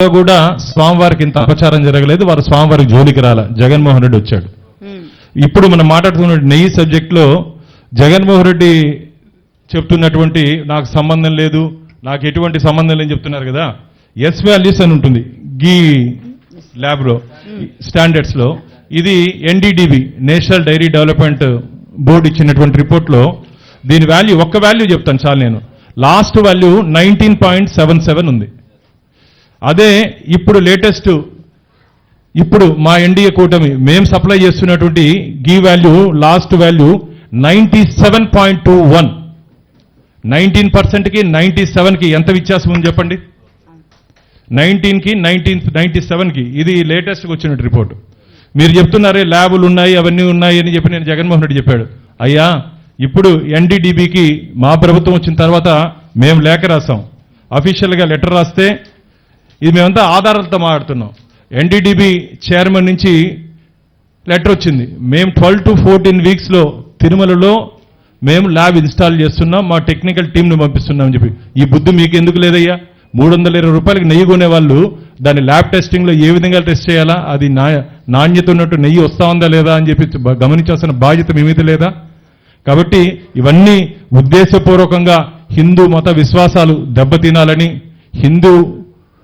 కూడా స్వామివారికి ఇంత అపచారం జరగలేదు. వారు స్వామివారికి జోలికి రాల. జగన్మోహన్ రెడ్డి వచ్చాడు. ఇప్పుడు మనం మాట్లాడుతున్న నెయ్యి సబ్జెక్ట్ లో జగన్మోహన్ రెడ్డి చెప్తున్నటువంటి నాకు సంబంధం లేదు, నాకు ఎటువంటి సంబంధం లేని చెప్తున్నారు కదా. ఎస్ వాల్యూస్ అని ఉంటుంది గీ ల్యాబ్ లో స్టాండర్డ్స్ లో. ఇది NDDB national dairy development board ఇచ్చినటువంటి రిపోర్ట్ లో దీని వాల్యూ ఒక్క వాల్యూ చెప్తాను చాలు. నేను లాస్ట్ వాల్యూ 19.77 ఉంది. అదే ఇప్పుడు లేటెస్ట్ ఇప్పుడు మా ఎన్డీఏ కూటమి మేము సప్లై చేస్తున్నటువంటి గీ వాల్యూ లాస్ట్ వాల్యూ 97.21. 19%కి 97కి ఎంత వ్యత్యాసం ఉంది చెప్పండి. 19కి 97కి ఇది లేటెస్ట్గా వచ్చిన రిపోర్ట్. మీరు చెప్తున్నారే ల్యాబులు ఉన్నాయి అవన్నీ ఉన్నాయి అని చెప్పి నేను జగన్మోహన్ రెడ్డి చెప్పాడు. అయ్యా ఇప్పుడు ఎన్డీడీబీకి మా ప్రభుత్వం వచ్చిన తర్వాత మేము లేఖ రాసాం. అఫీషియల్గా లెటర్ రాస్తే ఇది మేమంతా ఆధారాలతో మాట్లాడుతున్నాం. ఎన్డీడీబీ చైర్మన్ నుంచి లెటర్ వచ్చింది. మేము 12 to 14 వీక్స్లో తిరుమలలో మేము ల్యాబ్ ఇన్స్టాల్ చేస్తున్నాం, మా టెక్నికల్ టీంను పంపిస్తున్నామని చెప్పి. ఈ బుద్ధి మీకు ఎందుకు లేదయ్యా? 320 రూపాయలకి నెయ్యి కొనే వాళ్ళు దాన్ని ల్యాబ్ టెస్టింగ్లో ఏ విధంగా టెస్ట్ చేయాలా, అది నాణ్యత ఉన్నట్టు నెయ్యి వస్తా ఉందా లేదా అని చెప్పి గమనించాల్సిన బాధ్యత మీ మీద లేదా? కాబట్టి ఇవన్నీ ఉద్దేశపూర్వకంగా హిందూ మత విశ్వాసాలు దెబ్బతినాలని, హిందూ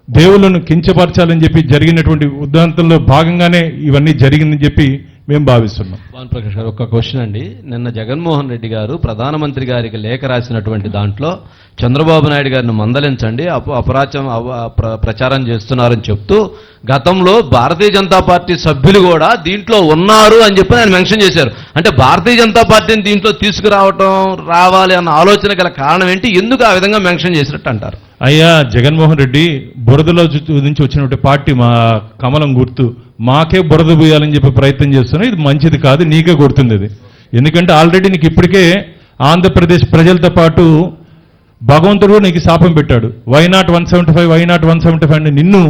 దేవుళ్లను కించపరచాలని చెప్పి జరిగినటువంటి ఉద్దంతంలో భాగంగానే ఇవన్నీ జరిగిందని చెప్పి మేము భావిస్తున్నాం. భాను ప్రకాష్ గారు, ఒక క్వశ్చన్ అండి. నిన్న జగన్మోహన్ రెడ్డి గారు ప్రధానమంత్రి గారికి లేఖ రాసినటువంటి దాంట్లో చంద్రబాబు నాయుడు గారిని మందలించండి, ప్రచారం చేస్తున్నారని చెప్తూ గతంలో భారతీయ జనతా పార్టీ సభ్యులు కూడా దీంట్లో ఉన్నారు అని చెప్పి ఆయన మెన్షన్ చేశారు. అంటే భారతీయ జనతా పార్టీని దీంట్లో రావాలి అన్న ఆలోచన గల కారణం ఏంటి? ఎందుకు ఆ విధంగా మెన్షన్ చేసినట్టు అంటారు? అయ్యా జగన్మోహన్ రెడ్డి బురదలో నుంచి వచ్చినటువంటి పార్టీ మా కమలం గుర్తు. మాకే బురద పోయాలని చెప్పి ప్రయత్నం చేస్తున్నా. ఇది మంచిది కాదు, నీకే కొడుతుంది అది. ఎందుకంటే ఆల్రెడీ నీకు ఇప్పటికే ఆంధ్రప్రదేశ్ ప్రజలతో పాటు భగవంతుడు నీకు శాపం పెట్టాడు. వైనాట్ 175 వైనాట్ 175 అని నిన్ను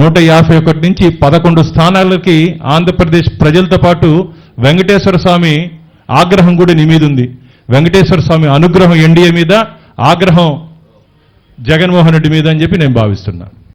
151 నుంచి 11 స్థానాలకి ఆంధ్రప్రదేశ్ ప్రజలతో పాటు వెంకటేశ్వర స్వామి ఆగ్రహం కూడా నీ మీద ఉంది. వెంకటేశ్వర స్వామి అనుగ్రహం ఎన్డీఏ మీద, ఆగ్రహం జగన్మోహన్ రెడ్డి మీద అని చెప్పి నేను భావిస్తున్నా.